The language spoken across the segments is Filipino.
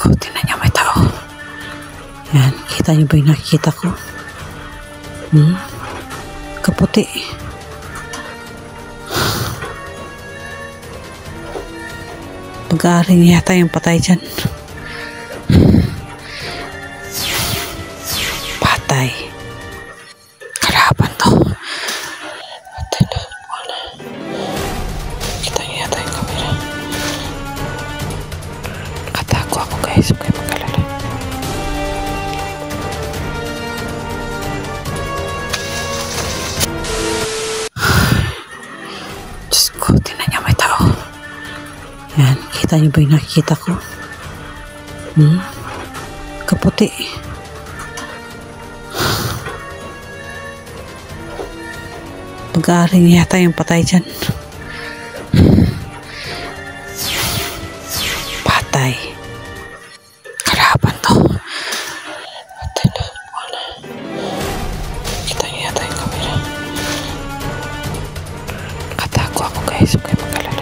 ko, tingnan niya, may tao. Yan, kita niyo ba yung nakikita ko? Kaputi. Pag-aari niya yata yung patay dyan. Patay. Kalaban to. Patay na. Wala. Kita niyo yata yung camera. Nakatago ako guys. Huwag kayo mag-alala. Diyos ko, tingnan niya, may tao. Yan, kita niyo ba yung nakikita ko? Kaputi. Pag-aari niya yata yung patay dyan. Patay. Kalaban to. Patay na. Wala. Kita niyo yata yung camera. Nakatago ako guys. Huwag kayo mag-alala.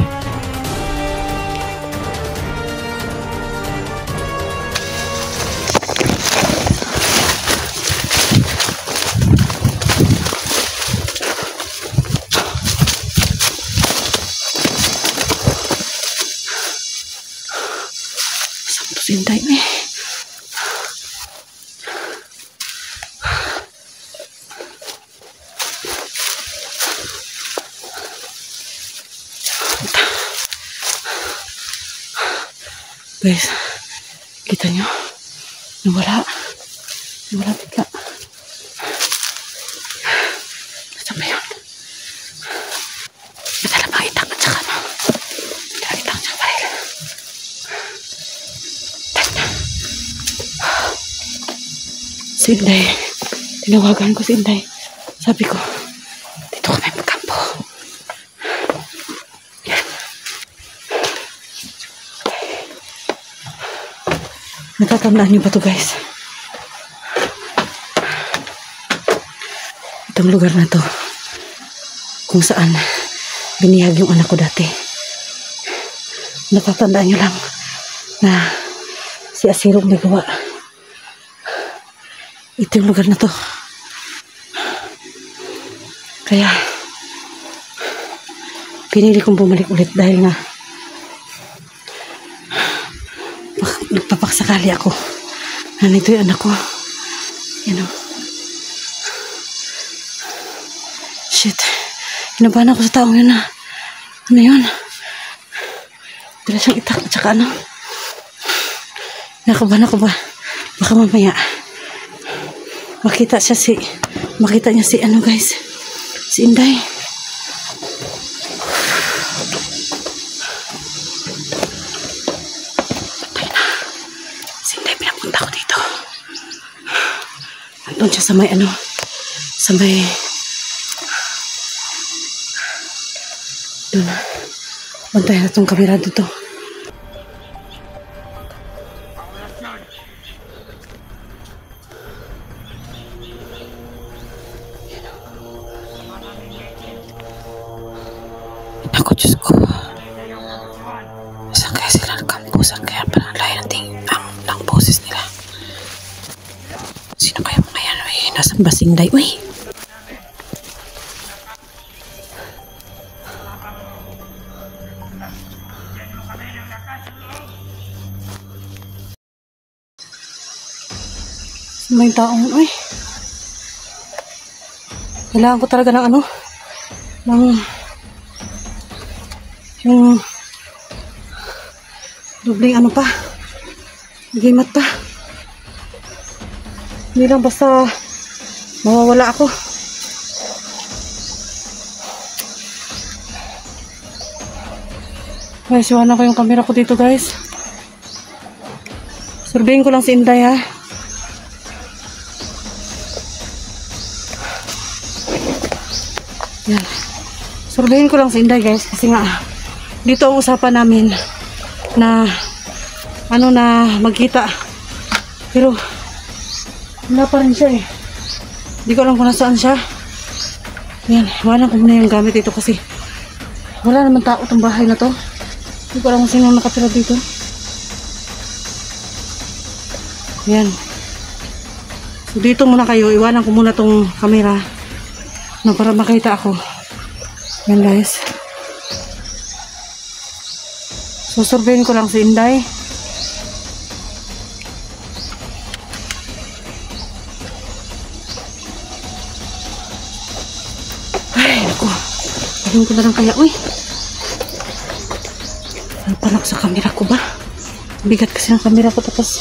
Sinday eh. Guys, kita nyo? Nawala bigla. Nasaan ba yun? Madala mga itang at saka no? Madala itang at saka baril. Si Inday, tinawagan ko si Inday. Sabi ko, dito kami magkampo. Yan. Natatandaan niyo ba ito guys? Itong lugar na to, kung saan binihag yung anak ko dati. Natatandaan niyo lang na si Asirong may gawa. Ito yung lugar na to. Kaya pinili kong bumalik ulit dahil nga nagpapaksakali ako na nito yung anak ko. You know. Shit. Kinabahan ako sa taong yun na. Ano yun? Bila siyang itak at saka ano. Nakabahan ako ba? Baka mamaya makita niya si ano guys, si Inday. Patay na. Si Inday, pinapunta ko dito. Andun siya sa may ano, sa may doon. Bantayan na itong kamera dito. Ako, Diyos ko. Saan kaya sila nagkampo? Saan kaya parang layo ng boses nila? Sino kaya mga yan? Uy, nasaan ba si Inday? Uy! May taong, uy. Kailangan ko talaga ng ano? Yung dubling ano pa, gimat pa. Hindi lang basta mawawala ako. Guys, iwanan ko yung camera ko dito guys. Surveyin ko lang si Inday ha. Yan. Surveyin ko lang si Inday guys kasi nga dito ang usapan namin na ano na magkita. Pero wala pa rin siya eh. Hindi ko alam kung nasaan siya. Yan, wala ko muna yung gamit dito kasi wala naman tao itong bahay na to. Hindi ko alam kung sino nakatira dito. Yan. So, dito muna kayo. Iwanan ko muna tong camera na para makita ako. Yan guys. Susurveyin ko lang si Inday. Ay, naku. Pagin ko na lang kaya. Uy. Palak sa camera ko ba? Bigat kasi ng camera ko tapos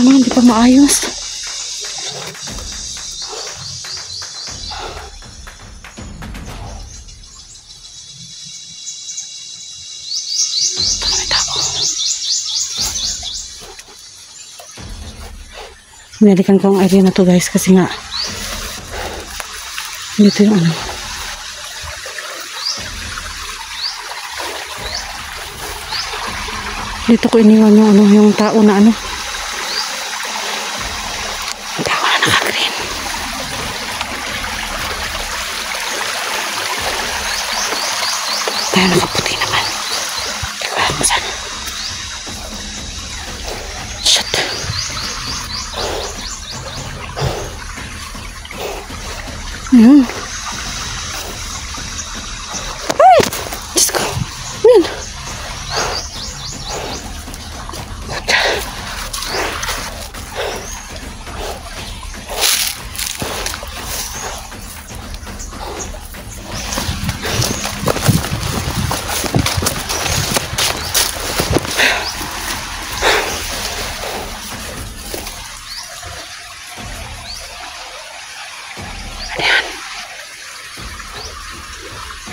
ano, hindi pa maayos. Binalikan ko ang area na to guys kasi nga dito yung ano. Dito ko iniwan yung ano, yung tao na ano. Yung tao na naka-green. Tayo nakaputi naman. Alam mo saan. Shit. Ayan. Ay! Diyos ko. Ayan.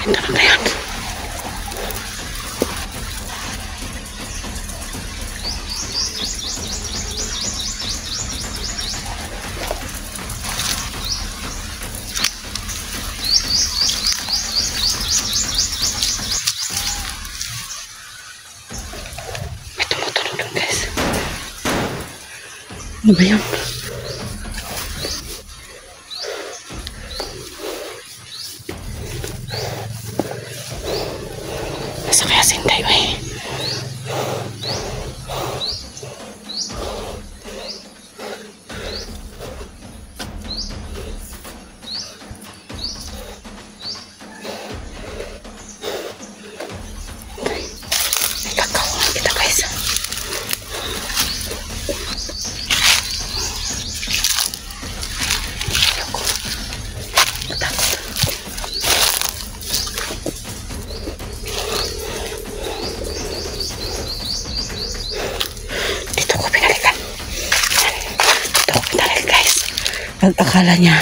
Ito na yan. May tumutunog lang guys. Ano ba yun? Nasa kaya si Inday eh. Nagkakawangan kita guys. Akala niya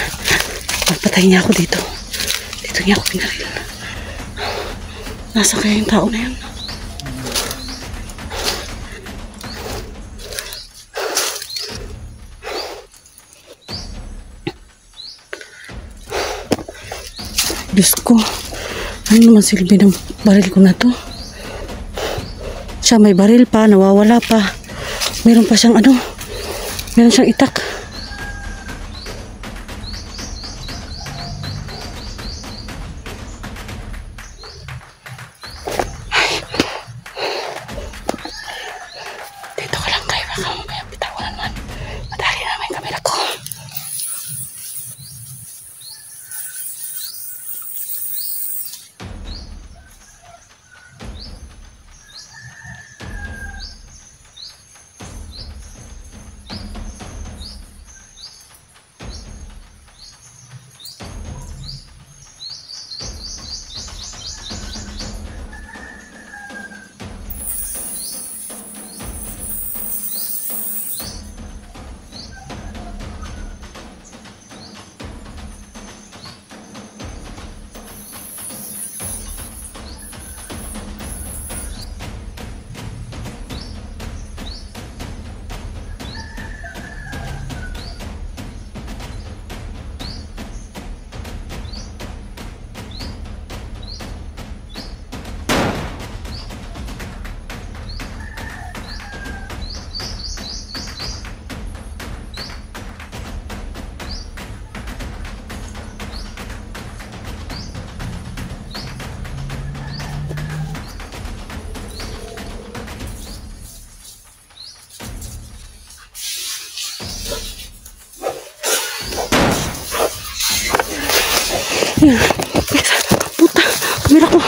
magpatay niya ako dito niya ako pinaril. Nasa kaya yung tao na yun? Diyos ko, ano naman silbi ng baril ko na to? Siya may baril pa, nawawala pa, meron pa siyang ano, meron siyang itak. Ayan. Guys, puta. Kamera ko.